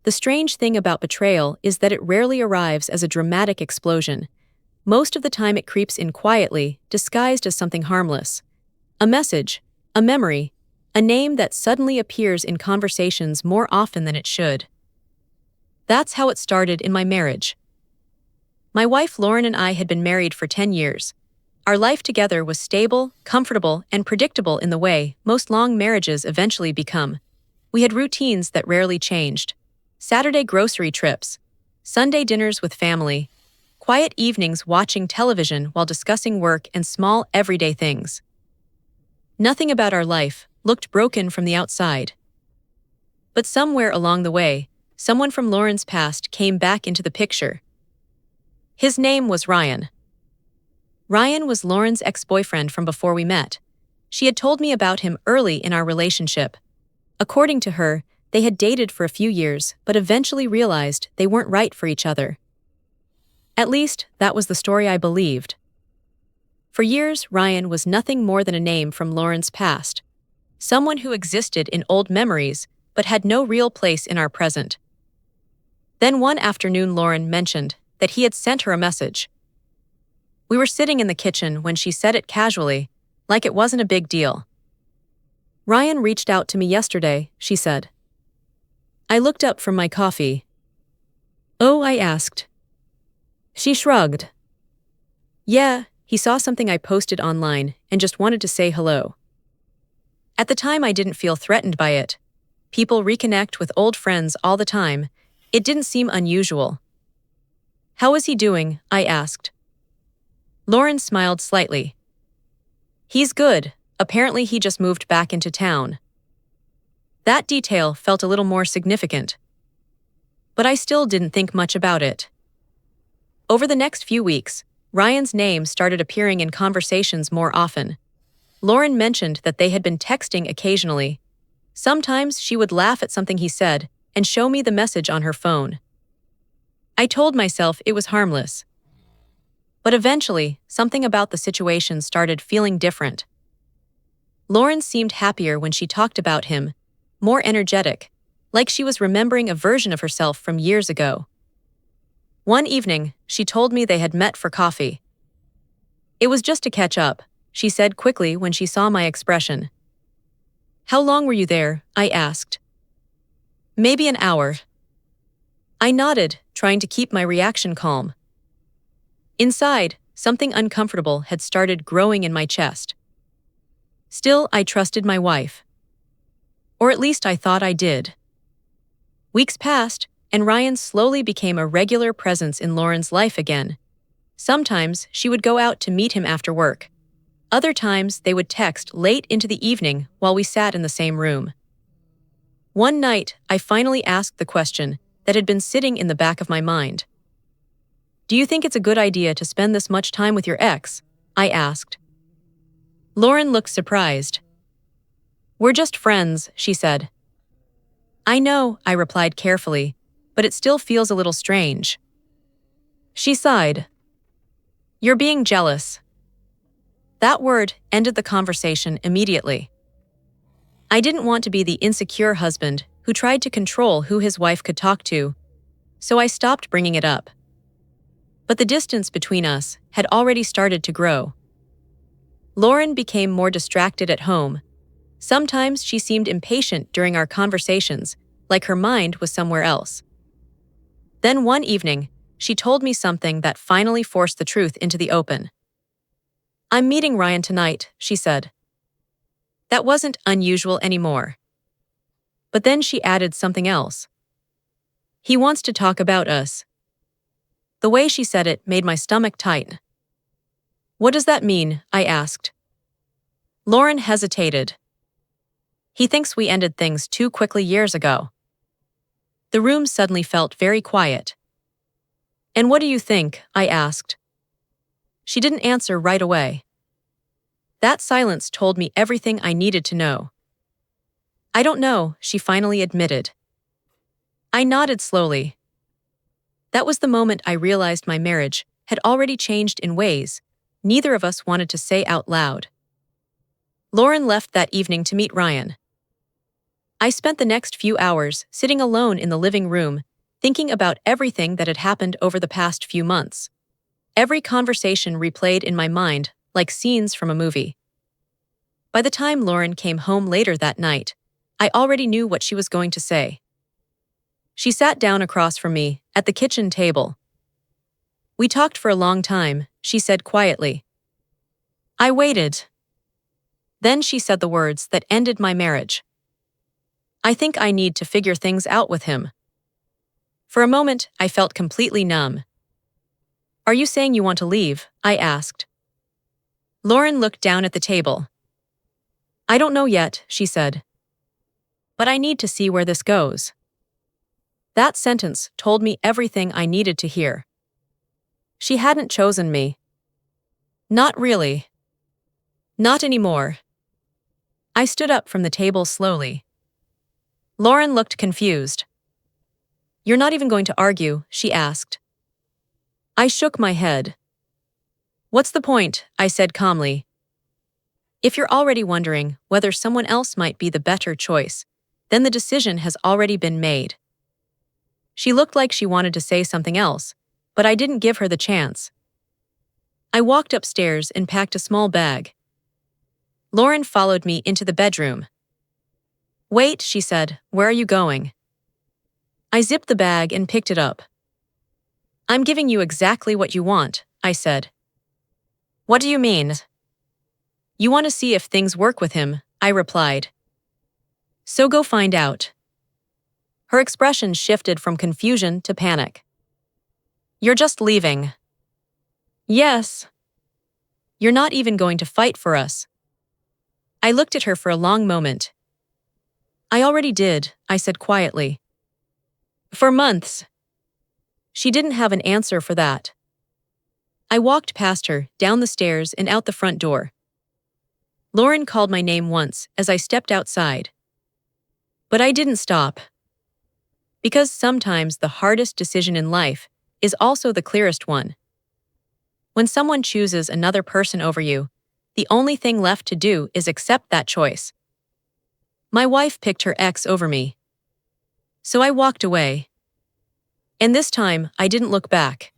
The strange thing about betrayal is that it rarely arrives as a dramatic explosion. Most of the time it creeps in quietly, disguised as something harmless. A message, a memory, a name that suddenly appears in conversations more often than it should. That's how it started in my marriage. My wife Lauren and I had been married for 10 years. Our life together was stable, comfortable, and predictable in the way most long marriages eventually become. We had routines that rarely changed. Saturday grocery trips, Sunday dinners with family, quiet evenings watching television while discussing work and small everyday things. Nothing about our life looked broken from the outside. But somewhere along the way, someone from Lauren's past came back into the picture. His name was Ryan. Ryan was Lauren's ex-boyfriend from before we met. She had told me about him early in our relationship. According to her, they had dated for a few years, but eventually realized they weren't right for each other. At least, that was the story I believed. For years, Ryan was nothing more than a name from Lauren's past. Someone who existed in old memories, but had no real place in our present. Then one afternoon Lauren mentioned that he had sent her a message. We were sitting in the kitchen when she said it casually, like it wasn't a big deal. Ryan reached out to me yesterday, she said. I looked up from my coffee. Oh, I asked. She shrugged. Yeah, he saw something I posted online and just wanted to say hello. At the time I didn't feel threatened by it. People reconnect with old friends all the time. It didn't seem unusual. How is he doing? I asked. Lauren smiled slightly. He's good. Apparently he just moved back into town. That detail felt a little more significant. But I still didn't think much about it. Over the next few weeks, Ryan's name started appearing in conversations more often. Lauren mentioned that they had been texting occasionally. Sometimes she would laugh at something he said and show me the message on her phone. I told myself it was harmless. But eventually, something about the situation started feeling different. Lauren seemed happier when she talked about him, more energetic, like she was remembering a version of herself from years ago. One evening, she told me they had met for coffee. It was just to catch up, she said quickly when she saw my expression. How long were you there? I asked. Maybe an hour. I nodded, trying to keep my reaction calm. Inside, something uncomfortable had started growing in my chest. Still, I trusted my wife. Or at least I thought I did. Weeks passed, and Ryan slowly became a regular presence in Lauren's life again. Sometimes she would go out to meet him after work. Other times they would text late into the evening while we sat in the same room. One night, I finally asked the question that had been sitting in the back of my mind. Do you think it's a good idea to spend this much time with your ex? I asked. Lauren looked surprised. We're just friends, she said. I know, I replied carefully, but it still feels a little strange. She sighed. You're being jealous. That word ended the conversation immediately. I didn't want to be the insecure husband who tried to control who his wife could talk to, so I stopped bringing it up. But the distance between us had already started to grow. Lauren became more distracted at home. Sometimes she seemed impatient during our conversations, like her mind was somewhere else. Then one evening, she told me something that finally forced the truth into the open. I'm meeting Ryan tonight, she said. That wasn't unusual anymore. But then she added something else. He wants to talk about us. The way she said it made my stomach tighten. What does that mean? I asked. Lauren hesitated. He thinks we ended things too quickly years ago. The room suddenly felt very quiet. And what do you think? I asked. She didn't answer right away. That silence told me everything I needed to know. I don't know, she finally admitted. I nodded slowly. That was the moment I realized my marriage had already changed in ways neither of us wanted to say out loud. Lauren left that evening to meet Ryan. I spent the next few hours sitting alone in the living room, thinking about everything that had happened over the past few months. Every conversation replayed in my mind like scenes from a movie. By the time Lauren came home later that night, I already knew what she was going to say. She sat down across from me at the kitchen table. "We talked for a long time," she said quietly. I waited. Then she said the words that ended my marriage. "I think I need to figure things out with him." For a moment, I felt completely numb. "Are you saying you want to leave?" I asked. Lauren looked down at the table. "I don't know yet," she said. "But I need to see where this goes." That sentence told me everything I needed to hear. She hadn't chosen me. Not really. Not anymore. I stood up from the table slowly. Lauren looked confused. "You're not even going to argue?" she asked. I shook my head. "What's the point?" I said calmly. "If you're already wondering whether someone else might be the better choice, then the decision has already been made." She looked like she wanted to say something else, but I didn't give her the chance. I walked upstairs and packed a small bag. Lauren followed me into the bedroom. "Wait," she said, "where are you going?" I zipped the bag and picked it up. "I'm giving you exactly what you want," I said. "What do you mean?" "You want to see if things work with him," I replied. "So go find out." Her expression shifted from confusion to panic. "You're just leaving." "Yes." "You're not even going to fight for us." I looked at her for a long moment. "I already did," I said quietly. "For months." She didn't have an answer for that. I walked past her, down the stairs and out the front door. Lauren called my name once as I stepped outside. But I didn't stop. Because sometimes the hardest decision in life is also the clearest one. When someone chooses another person over you, the only thing left to do is accept that choice. My wife picked her ex over me. So I walked away. And this time, I didn't look back.